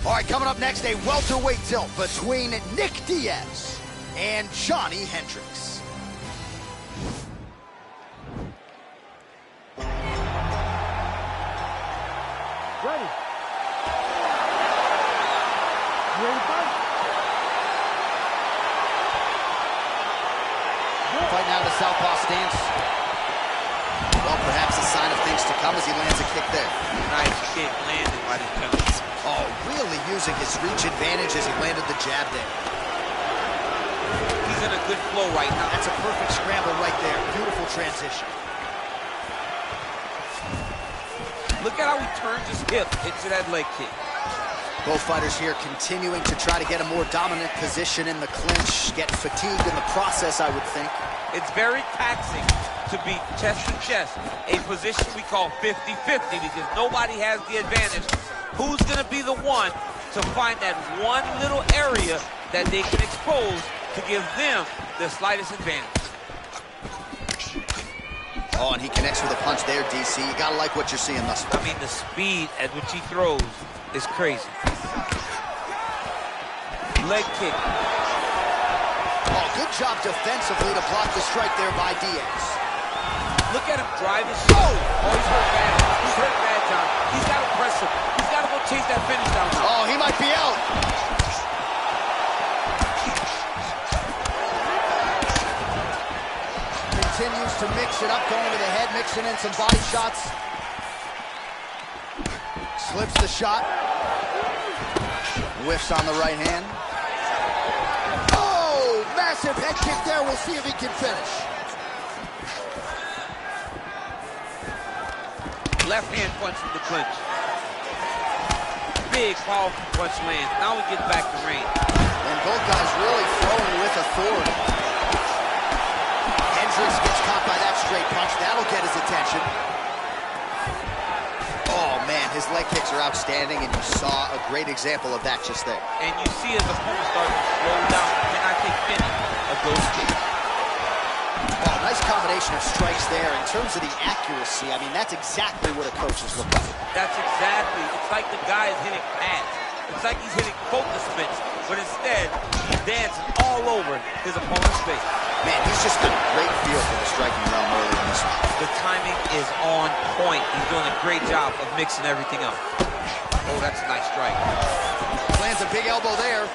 All right, coming up next, a welterweight tilt between Nick Diaz and Johnny Hendricks. Ready. You ready to fight? Fighting out of the southpaw stance. Well, perhaps a sign of things to come as he lands a kick there. Nice kick landed by the penalty. Oh, really using his reach advantage as he landed the jab there. He's in a good flow right now. That's a perfect scramble right there. Beautiful transition. Look at how he turns his hip into that leg kick. Both fighters here continuing to try to get a more dominant position in the clinch, get fatigued in the process, I would think. It's very taxing to be chest to chest, a position we call 50-50 because nobody has the advantage. Who's going to be the one to find that one little area that they can expose to give them the slightest advantage? Oh, and he connects with a punch there, DC. You gotta like what you're seeing thus far. I mean, the speed at which he throws is crazy. Leg kick. Oh, good job defensively to block the strike there by Diaz. Look at him drive his shot. Oh, he's hurt bad. He's hurt bad, John. He's got to press him. He's got to go chase that finish down. Oh, he might be out. Continues to mix it up, going to the head, mixing in some body shots. Slips the shot. Whiffs on the right hand. Oh, massive head kick there. We'll see if he can finish. Left hand punch in the clinch. Big, powerful punch lands. Now we get back to range. And both guys really throwing with authority. Hendricks gets caught by that straight punch. That'll get his attention. Oh, man, his leg kicks are outstanding, and you saw a great example of that just there. And you see his opponent starting to slow down, and I think finish of those kicks. Oh, nice combination of strikes there. In terms of the accuracy, I mean, that's exactly what a coach is looking for. That's exactly. It's like the guy is hitting pads. It's like he's hitting focus mitts, but instead, he's dancing all over his opponent's face. Man, he's just got a great feel for the striking realm early in this one. The timing is on point. He's doing a great job of mixing everything up. Oh, that's a nice strike. Lands a big elbow there.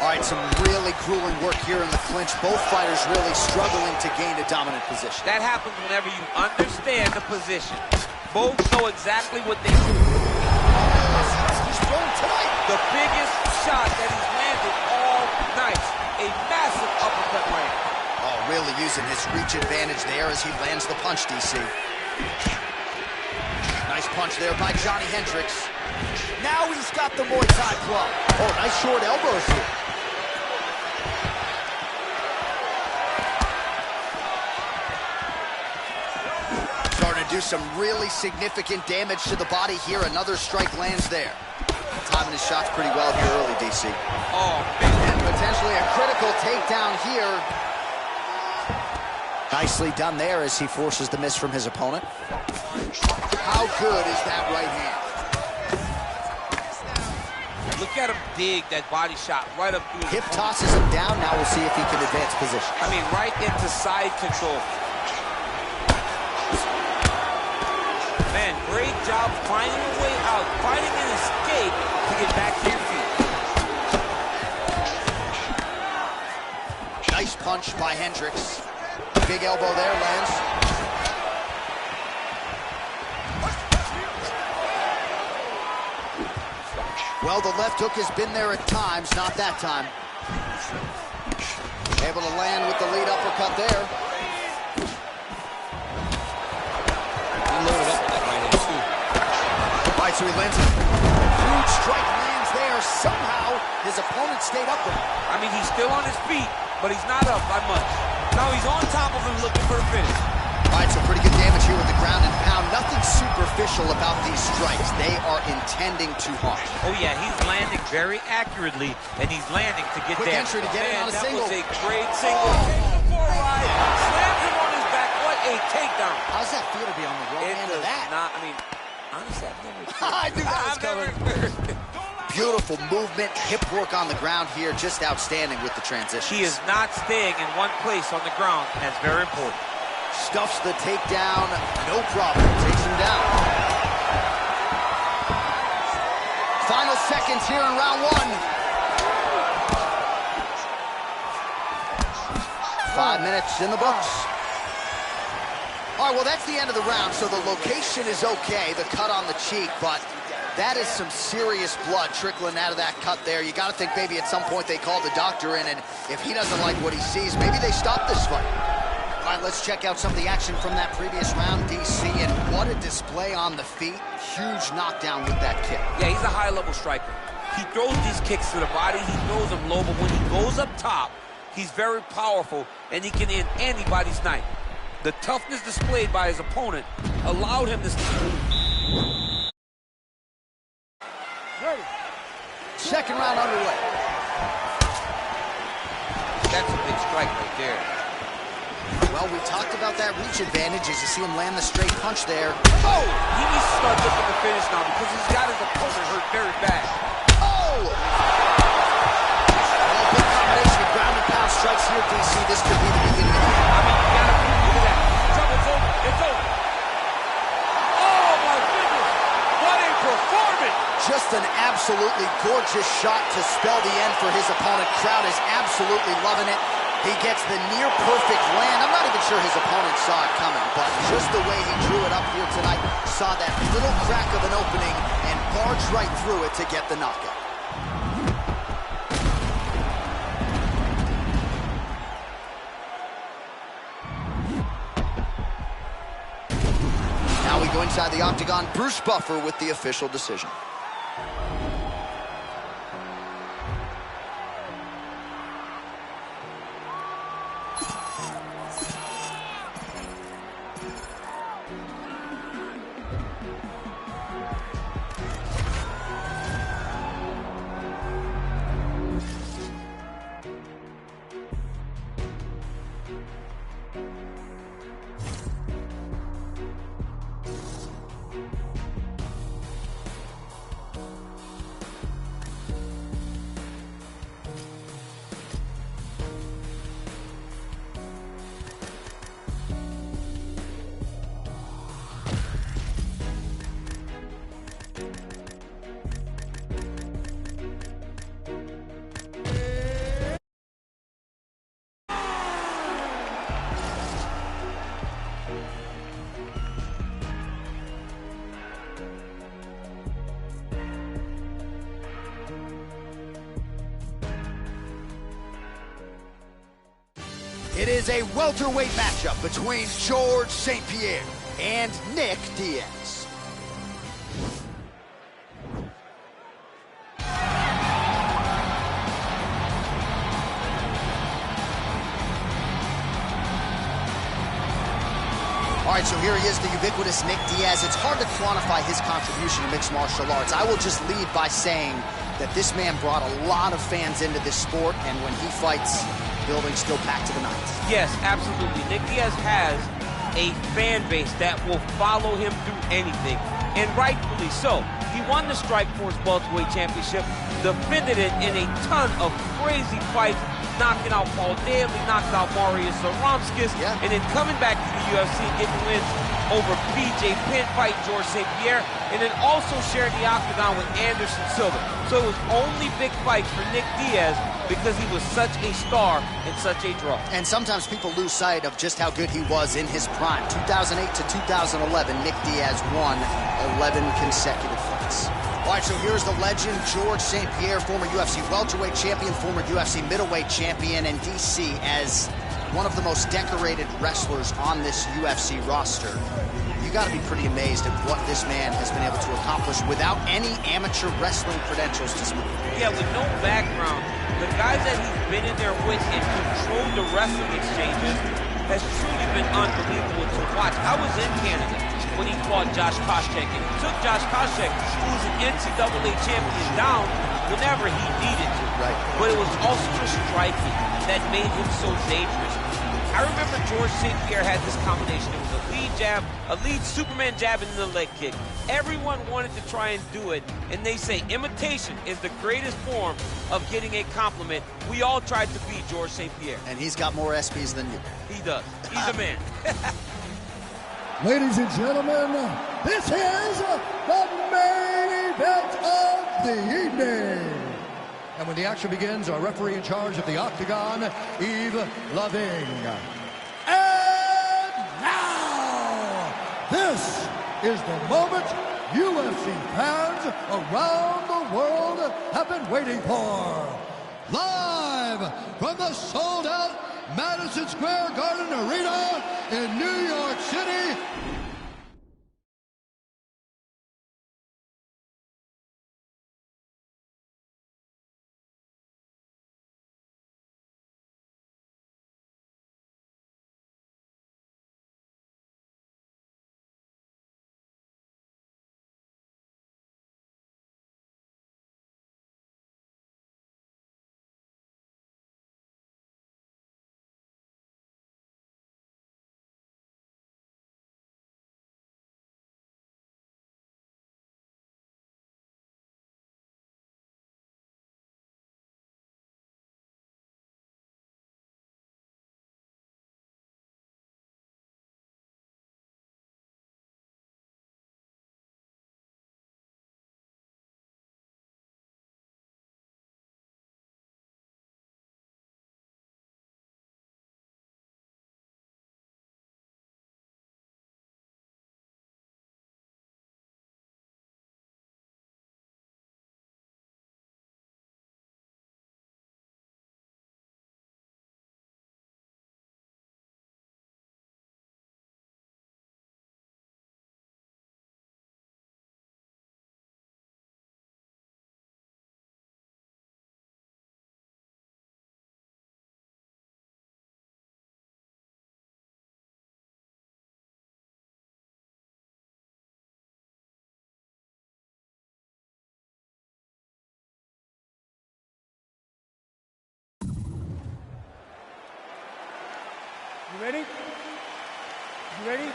All right, some really grueling work here in the clinch. Both fighters really struggling to gain a dominant position. That happens whenever you understand the position. Both know exactly what they do. He's thrown tonight. The biggest shot that he's landed all night. A massive uppercut land. Oh, really using his reach advantage there as he lands the punch, DC. Nice punch there by Johnny Hendricks. Now he's got the Muay Thai club. Oh, nice short elbows here. Starting to do some really significant damage to the body here. Another strike lands there. Timing his shots pretty well here early, DC. Oh, man. And potentially a critical takedown here. Nicely done there as he forces the miss from his opponent. How good is that right hand? Look at him dig that body shot right up through Hip tosses him down. Now we'll see if he can advance position. I mean, right into side control. Man, great job finding a way out, finding an escape to get back to your feet. Nice punch by Hendricks. Big elbow there, lands. Well, the left hook has been there at times, not that time. Able to land with the lead uppercut there. He loaded up with that right hand, too. All right, so he lands a huge strike, lands there. Somehow, his opponent stayed up with him. I mean, he's still on his feet, but he's not up by much. Now he's on top of him looking for the finish. All right, so pretty good damage here with the ground and pound. Nothing superficial about these strikes. They are intending to harm. Oh, yeah, he's landing very accurately, and he's landing to get Quick damage. entry to get in on a single. That was a great single. Takes the ride, slams him on his back. What a takedown. How does that feel to be on the wrong end of that? I mean, honestly, I've never I knew that was coming. Beautiful movement, hip work on the ground here, just outstanding with the transition. He is not staying in one place on the ground. That's very important. Stuffs the takedown, no problem, takes him down. Final seconds here in round one. 5 minutes in the books. All right, well, that's the end of the round, so the location is okay, the cut on the cheek, but that is some serious blood trickling out of that cut there. You got to think maybe at some point they called the doctor in, and if he doesn't like what he sees, maybe they stop this fight. All right, let's check out some of the action from that previous round, DC, and what a display on the feet. Huge knockdown with that kick. Yeah, he's a high-level striker. He throws these kicks to the body, he throws them low, but when he goes up top, he's very powerful, and he can end anybody's night. The toughness displayed by his opponent allowed him to... Ready. Second round underway. That's a big strike right there. Well, we talked about that reach advantage as you see him land the straight punch there. Oh! He needs to start looking to finish now because he's got his opponent hurt very bad. Oh! Well, good combination of ground and pound strikes here, DC. This could be the beginning of the end. I mean, you gotta look at that. Trouble's over. It's over. Oh, my goodness! What a performance! Just an absolutely gorgeous shot to spell the end for his opponent. Crowd is absolutely loving it. He gets the near-perfect land. I'm not even sure his opponent saw it coming, but just the way he drew it up here tonight, saw that little crack of an opening and barged right through it to get the knockout. Now we go inside the octagon. Bruce Buffer with the official decision. It is a welterweight matchup between George St. Pierre and Nick Diaz. All right, so here he is, the ubiquitous Nick Diaz. It's hard to quantify his contribution to mixed martial arts. I will just lead by saying that this man brought a lot of fans into this sport, and when he fights, building still packed to the nines. Yes, absolutely. Nick Diaz has a fan base that will follow him through anything, and rightfully so. He won the Strikeforce Welterweight Championship, defended it in a ton of crazy fights, knocking out Paul Daly, knocking out Marius Zaromskis, and then coming back to the UFC and getting wins over BJ Penn, fighting George St. Pierre, and then also sharing the octagon with Anderson Silva. So it was only big fights for Nick Diaz because he was such a star and such a draw. And sometimes people lose sight of just how good he was in his prime. 2008 to 2011, Nick Diaz won 11 consecutive fights. All right, so here's the legend, George St. Pierre, former UFC welterweight champion, former UFC middleweight champion, and DC as one of the most decorated wrestlers on this UFC roster. You got to be pretty amazed at what this man has been able to accomplish without any amateur wrestling credentials to speak. Yeah, with no background, the guys that he's been in there with and controlled the wrestling exchanges has truly been unbelievable to watch. I was in Canada when he fought Josh Koscheck, and he took Josh Koscheck, who was an NCAA champion, down whenever he needed to. Right. But it was also the striking that made him so dangerous. I remember George St. Pierre had this combination. It was a lead jab, a lead Superman jab, and then a leg kick. Everyone wanted to try and do it, and they say imitation is the greatest form of getting a compliment. We all tried to be George St. Pierre. And he's got more SBs than you. He does. He's a man. Ladies and gentlemen, this is the main event of the evening. And when the action begins, our referee in charge of the Octagon, Yves Loving. And now, this is the moment UFC fans around the world have been waiting for. Live from the sold-out Madison Square Garden Arena in New York City. You ready? You ready?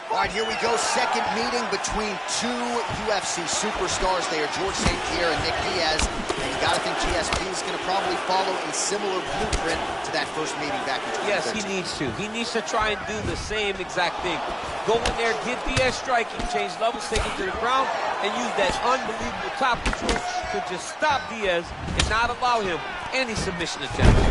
All right, here we go. Second meeting between two UFC superstars. They are George St. Pierre and Nick Diaz. And you got to think GSP is going to probably follow a similar blueprint to that first meeting back in 2013. Yes, he needs to. He needs to try and do the same exact thing. Go in there, get Diaz striking, change levels, take him to the ground, and use that unbelievable top control to just stop Diaz and not allow him any submission attempts.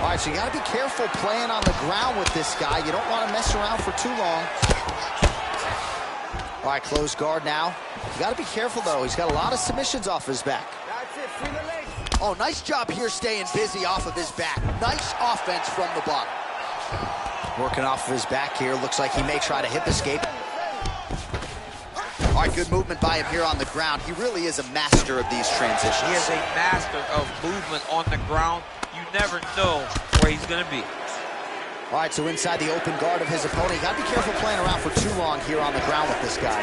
All right, so you got to be careful playing on the ground with this guy. You don't want to mess around for too long. All right, closed guard now. You got to be careful, though. He's got a lot of submissions off his back. That's it, free the legs. Oh, nice job here staying busy off of his back. Nice offense from the bottom. Working off of his back here. Looks like he may try to hip escape. All right, good movement by him here on the ground. He really is a master of these transitions. He is a master of movement on the ground. You never know where he's going to be. All right, so inside the open guard of his opponent. You got to be careful playing around for too long here on the ground with this guy.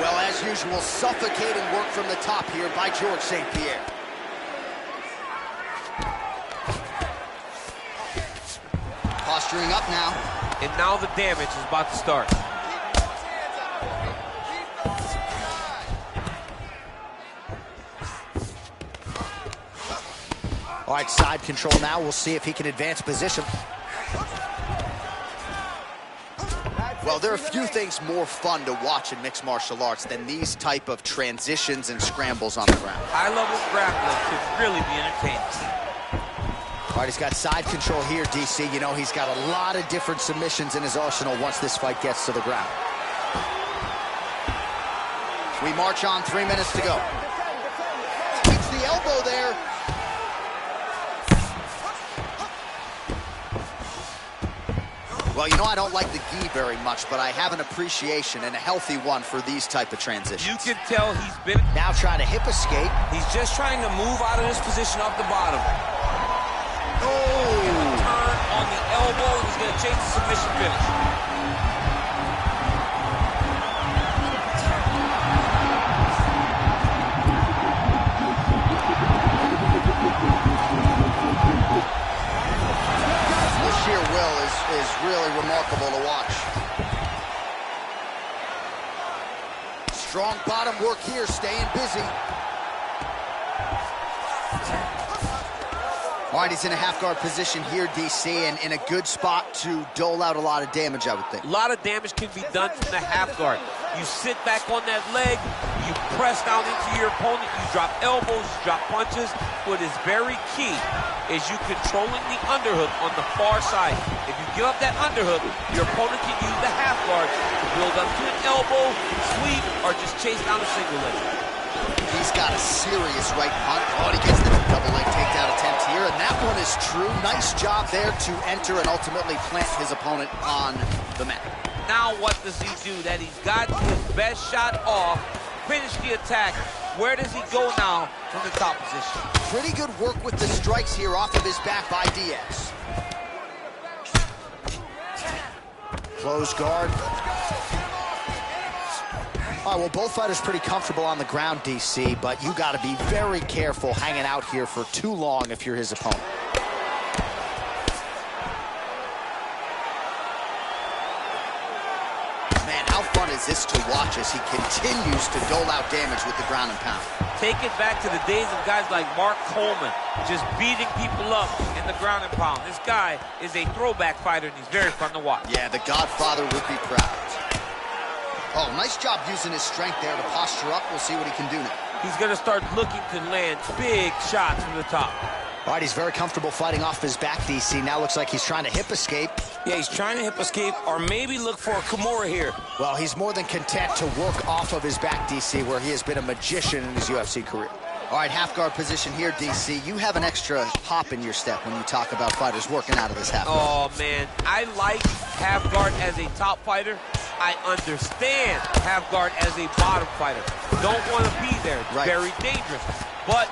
Well, as usual, suffocating work from the top here by George St. Pierre. Posturing up now. And now the damage is about to start. All right, side control now. We'll see if he can advance position. Well, there are a few things more fun to watch in mixed martial arts than these type of transitions and scrambles on the ground. High-level grappling could really be entertaining. All right, he's got side control here, DC. You know, he's got a lot of different submissions in his arsenal once this fight gets to the ground. We march on, 3 minutes to go. Keeps the elbow there. Well, you know, I don't like the gi very much, but I have an appreciation and a healthy one for these type of transitions. You can tell he's been... Now trying to hip escape. He's just trying to move out of this position off the bottom. Oh! Turn on the elbow, and he's going to chase the submission finish. The sheer will is really remarkable to watch. Strong bottom work here, staying busy. All right, he's in a half-guard position here, DC, and in a good spot to dole out a lot of damage, I would think. A lot of damage can be done from the half guard. You sit back on that leg, you press down into your opponent, you drop elbows, you drop punches. What is very key is you controlling the underhook on the far side. If you give up that underhook, your opponent can use the half guard to build up to an elbow, sweep, or just chase down a single leg. He's got a serious right punt. Oh, he gets the double leg takedown attempt here, and that one is true. Nice job there to enter and ultimately plant his opponent on the mat. Now what does he do? That he's got his best shot off, finish the attack. Where does he go now from the top position? Pretty good work with the strikes here off of his back by Diaz. Close guard. All right, well, both fighters pretty comfortable on the ground, DC, but you got to be very careful hanging out here for too long if you're his opponent. Man, how fun is this to watch as he continues to dole out damage with the ground and pound? Take it back to the days of guys like Mark Coleman, just beating people up in the ground and pound. This guy is a throwback fighter, and he's very fun to watch. Yeah, the Godfather would be proud. Oh, nice job using his strength there to posture up. We'll see what he can do now. He's going to start looking to land big shots from the top. All right, he's very comfortable fighting off his back, DC. Now looks like he's trying to hip escape. Yeah, he's trying to hip escape or maybe look for a Kimura here. Well, he's more than content to work off of his back, DC, where he has been a magician in his UFC career. All right, half guard position here, DC. You have an extra hop in your step when you talk about fighters working out of this half guard. Oh, man, I like half guard as a top fighter. I understand half guard as a bottom fighter. Don't want to be there. It's very dangerous. But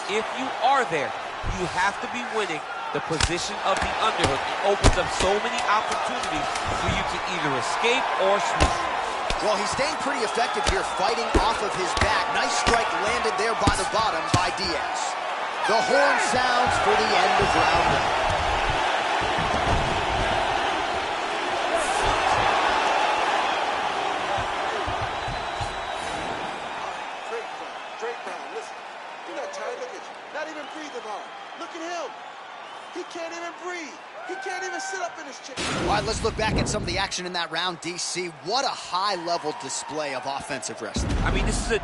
if you are there, you have to be winning the position of the underhook. It opens up so many opportunities for you to either escape or sweep. Well, he's staying pretty effective here, fighting off of his back. Nice strike landed there by the bottom by Diaz. The horn sounds for the end of round one. Look at him. He can't even breathe. He can't even sit up in his chair. All right, let's look back at some of the action in that round, DC. What a high-level display of offensive wrestling. I mean, this is a